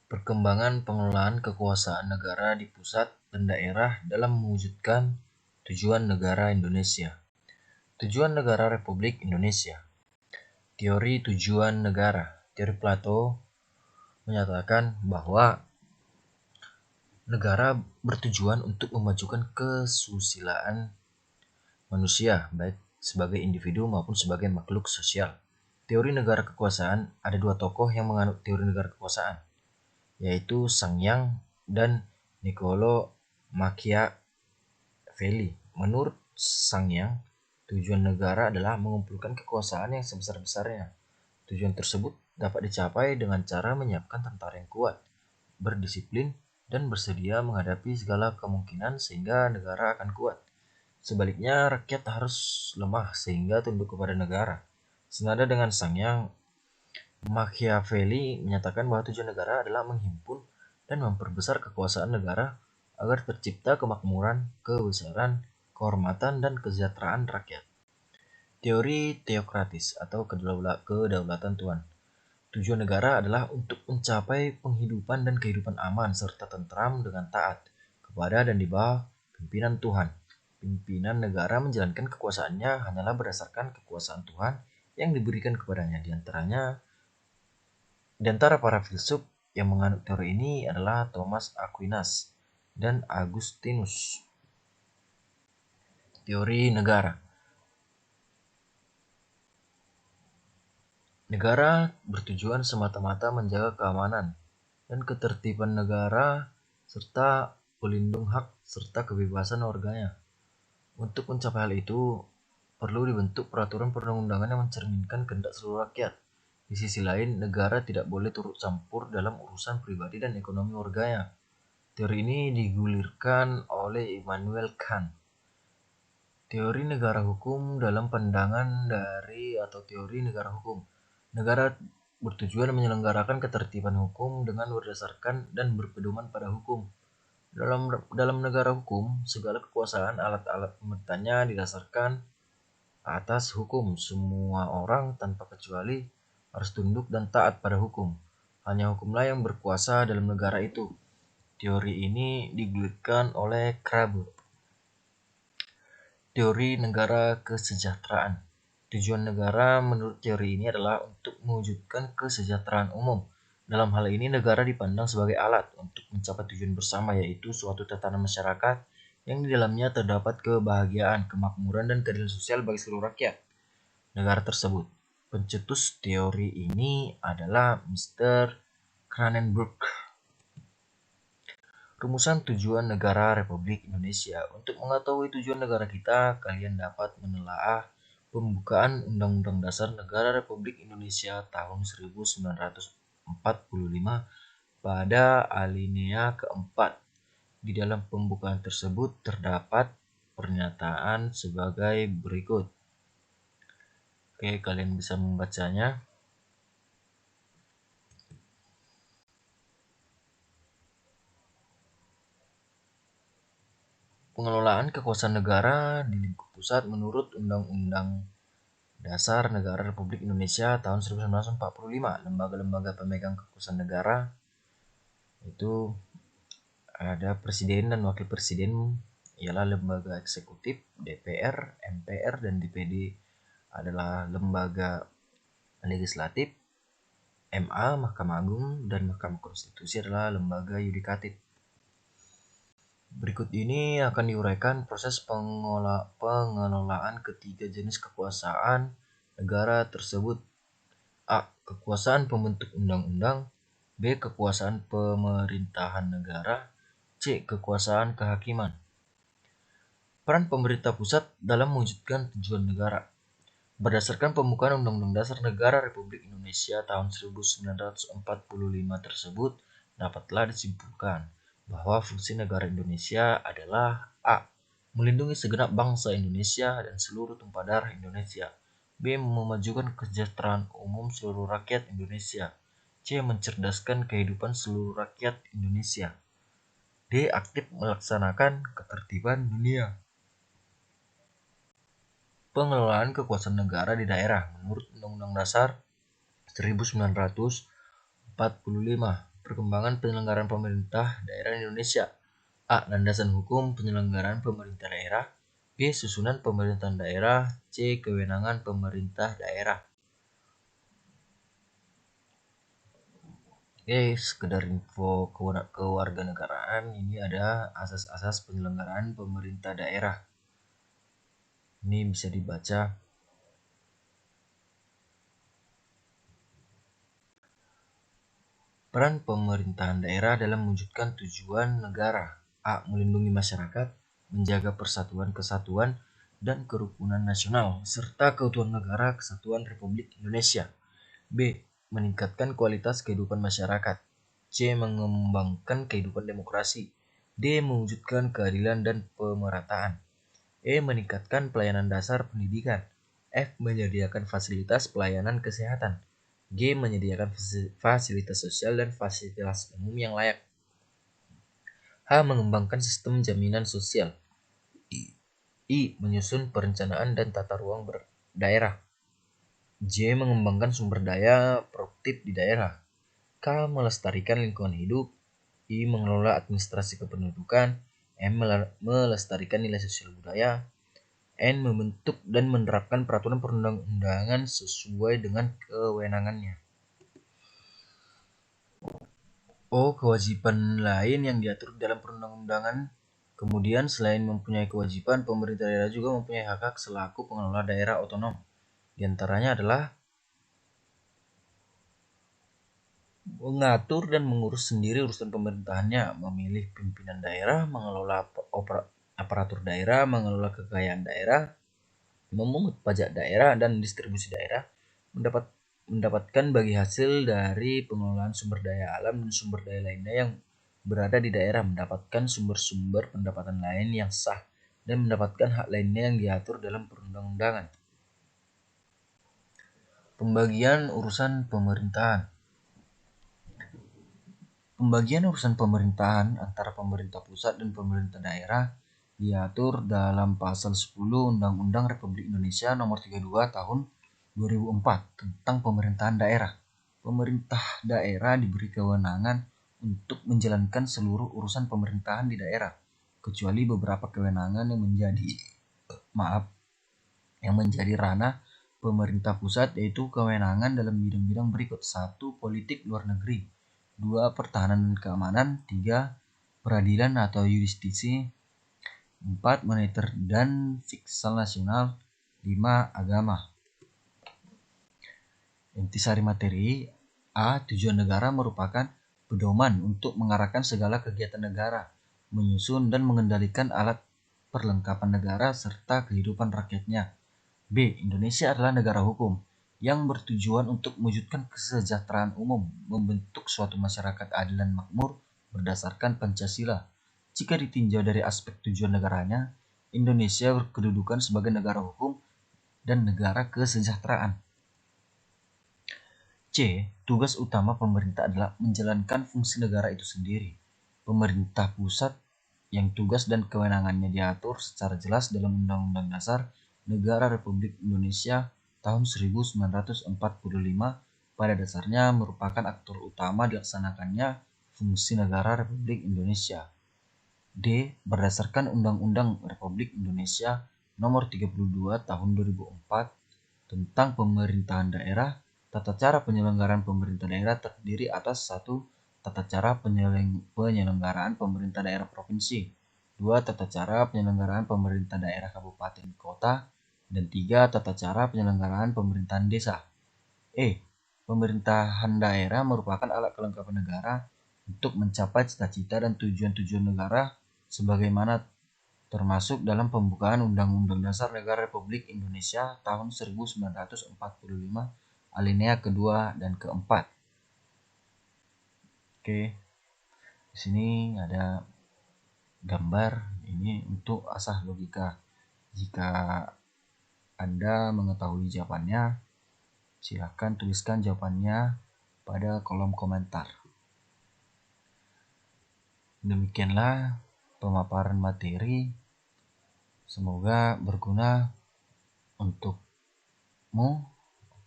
Perkembangan pengelolaan kekuasaan negara di pusat dan daerah dalam mewujudkan tujuan negara Indonesia. Tujuan negara Republik Indonesia. Teori tujuan negara. Teori Plato menyatakan bahwa negara bertujuan untuk memajukan kesusilaan manusia, baik sebagai individu maupun sebagai makhluk sosial. Teori negara kekuasaan, ada dua tokoh yang menganut teori negara kekuasaan, yaitu Sangyang dan Niccolo Machiavelli. Menurut Sangyang, tujuan negara adalah mengumpulkan kekuasaan yang sebesar-besarnya. Tujuan tersebut dapat dicapai dengan cara menyiapkan tentara yang kuat, berdisiplin, dan bersedia menghadapi segala kemungkinan sehingga negara akan kuat. Sebaliknya, rakyat harus lemah sehingga tunduk kepada negara. Senada dengan Sangyang, Machiavelli menyatakan bahwa tujuan negara adalah menghimpun dan memperbesar kekuasaan negara agar tercipta kemakmuran, kebesaran, kehormatan, dan kesejahteraan rakyat. Teori teokratis atau kedaulatan Tuhan. Tujuan negara adalah untuk mencapai penghidupan dan kehidupan aman serta tentram dengan taat kepada dan di bawah pimpinan Tuhan. Pimpinan negara menjalankan kekuasaannya hanyalah berdasarkan kekuasaan Tuhan yang diberikan kepadanya. Di antara para filsuf yang menganut teori ini adalah Thomas Aquinas dan Agustinus. Teori negara. Negara bertujuan semata-mata menjaga keamanan dan ketertiban negara serta pelindung hak serta kebebasan warganya. Untuk mencapai hal itu, perlu dibentuk peraturan perundang-undangan yang mencerminkan kehendak seluruh rakyat. Di sisi lain, negara tidak boleh turut campur dalam urusan pribadi dan ekonomi warganya. Teori ini digulirkan oleh Immanuel Kant. Teori negara hukum dalam pandangan dari atau teori negara hukum. Negara bertujuan menyelenggarakan ketertiban hukum dengan berdasarkan dan berpedoman pada hukum. Dalam negara hukum, segala kekuasaan alat-alat pemerintahnya didasarkan atas hukum. Semua orang tanpa kecuali harus tunduk dan taat pada hukum. Hanya hukumlah yang berkuasa dalam negara itu. Teori ini digulirkan oleh Krabe. Teori negara kesejahteraan. Tujuan negara menurut teori ini adalah untuk mewujudkan kesejahteraan umum. Dalam hal ini, negara dipandang sebagai alat untuk mencapai tujuan bersama, yaitu suatu tatanan masyarakat yang di dalamnya terdapat kebahagiaan, kemakmuran, dan keadilan sosial bagi seluruh rakyat negara tersebut. Pencetus teori ini adalah Mr. Cranenburg. Rumusan tujuan negara Republik Indonesia. Untuk mengetahui tujuan negara kita, kalian dapat menelaah pembukaan Undang-Undang Dasar Negara Republik Indonesia tahun 1945 pada alinea keempat. Di dalam pembukaan tersebut terdapat pernyataan sebagai berikut. Oke, kalian bisa membacanya. Pengelolaan kekuasaan negara di lingkup pusat menurut Undang-Undang Dasar Negara Republik Indonesia tahun 1945. Lembaga-lembaga pemegang kekuasaan negara itu ada presiden dan wakil presiden, ialah lembaga eksekutif, DPR, MPR, dan DPD adalah lembaga legislatif, MA, Mahkamah Agung, dan Mahkamah Konstitusi adalah lembaga yudikatif. Berikut ini akan diuraikan proses pengelolaan ketiga jenis kekuasaan negara tersebut. A. Kekuasaan pembentuk undang-undang. B. Kekuasaan pemerintahan negara. C. Kekuasaan kehakiman. Peran pemerintah pusat dalam mewujudkan tujuan negara. Berdasarkan pembukaan Undang-Undang Dasar Negara Republik Indonesia tahun 1945 tersebut, dapatlah disimpulkan bahwa fungsi negara Indonesia adalah A. Melindungi segenap bangsa Indonesia dan seluruh tumpah darah Indonesia. B. Memajukan kesejahteraan umum seluruh rakyat Indonesia. C. Mencerdaskan kehidupan seluruh rakyat Indonesia. D. Aktif melaksanakan ketertiban dunia. Pengelolaan kekuasaan negara di daerah menurut Undang-Undang Dasar 1945. perkembangan penyelenggaraan pemerintah daerah di Indonesia. A. Landasan hukum penyelenggaraan pemerintah daerah. B. Susunan pemerintahan daerah. C. Kewenangan pemerintah daerah. Oke, sekedar info kewarganegaraan, ini ada asas-asas penyelenggaraan pemerintah daerah. Ini bisa dibaca. Peran pemerintahan daerah dalam mewujudkan tujuan negara. A. Melindungi masyarakat, menjaga persatuan kesatuan dan kerukunan nasional, serta keutuhan negara kesatuan Republik Indonesia. B. Meningkatkan kualitas kehidupan masyarakat. C. Mengembangkan kehidupan demokrasi. D. Mewujudkan keadilan dan pemerataan. E. Meningkatkan pelayanan dasar pendidikan. F. Menyediakan fasilitas pelayanan kesehatan. G. Menyediakan fasilitas sosial dan fasilitas umum yang layak. H. Mengembangkan sistem jaminan sosial. I. Menyusun perencanaan dan tata ruang daerah. J. Mengembangkan sumber daya produktif di daerah. K. Melestarikan lingkungan hidup. I. Mengelola administrasi kependudukan. M. Melestarikan nilai sosial budaya. N. Membentuk dan menerapkan peraturan perundang-undangan sesuai dengan kewenangannya. O. Kewajiban lain yang diatur dalam perundang-undangan. Kemudian selain mempunyai kewajiban, pemerintah daerah juga mempunyai hak selaku pengelola daerah otonom. Di antaranya adalah mengatur dan mengurus sendiri urusan pemerintahannya, memilih pimpinan daerah, mengelola aparatur daerah, mengelola kekayaan daerah, memungut pajak daerah dan distribusi daerah, mendapatkan bagi hasil dari pengelolaan sumber daya alam dan sumber daya lainnya yang berada di daerah, mendapatkan sumber-sumber pendapatan lain yang sah, dan mendapatkan hak lainnya yang diatur dalam perundang-undangan. Pembagian urusan pemerintahan. Pembagian urusan pemerintahan antara pemerintah pusat dan pemerintah daerah diatur dalam Pasal 10 Undang-Undang Republik Indonesia Nomor 32 Tahun 2004 tentang pemerintahan daerah. Pemerintah daerah diberi kewenangan untuk menjalankan seluruh urusan pemerintahan di daerah, kecuali beberapa kewenangan yang menjadi ranah pemerintah pusat, yaitu kewenangan dalam bidang-bidang berikut. 1. Politik luar negeri. 2. Pertahanan dan keamanan. 3. Peradilan atau yudistisi. 4. Moneter dan fiskal nasional. 5. Agama. Intisari materi. A. Tujuan negara merupakan pedoman untuk mengarahkan segala kegiatan negara, menyusun dan mengendalikan alat perlengkapan negara serta kehidupan rakyatnya. B. Indonesia adalah negara hukum yang bertujuan untuk mewujudkan kesejahteraan umum, membentuk suatu masyarakat adil dan makmur berdasarkan Pancasila. Jika ditinjau dari aspek tujuan negaranya, Indonesia berkedudukan sebagai negara hukum dan negara kesejahteraan. C. Tugas utama pemerintah adalah menjalankan fungsi negara itu sendiri. Pemerintah pusat yang tugas dan kewenangannya diatur secara jelas dalam Undang-Undang Dasar Negara Republik Indonesia tahun 1945, pada dasarnya merupakan aktor utama dilaksanakannya fungsi negara Republik Indonesia. D. Berdasarkan Undang-Undang Republik Indonesia Nomor 32 Tahun 2004 tentang pemerintahan daerah, tata cara penyelenggaraan pemerintah daerah terdiri atas 1. Tata cara penyelenggaraan pemerintah daerah provinsi. 2. Tata cara penyelenggaraan pemerintah daerah kabupaten kota. Dan 3. Tata cara penyelenggaraan pemerintahan desa. Pemerintahan daerah merupakan alat kelengkapan negara untuk mencapai cita-cita dan tujuan-tujuan negara sebagaimana termasuk dalam pembukaan Undang-Undang Dasar Negara Republik Indonesia tahun 1945 alinea kedua dan keempat. Oke, di sini ada gambar ini untuk asah logika. Jika Anda mengetahui jawabannya, silakan tuliskan jawabannya pada kolom komentar. Demikianlah pemaparan materi. Semoga berguna untukmu,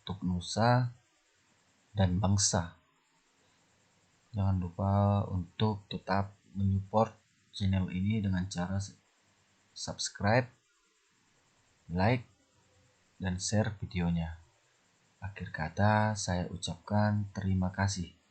untuk nusa dan bangsa. Jangan lupa untuk tetap menyupport channel ini dengan cara subscribe, like, dan share videonya. Akhir kata, saya ucapkan terima kasih.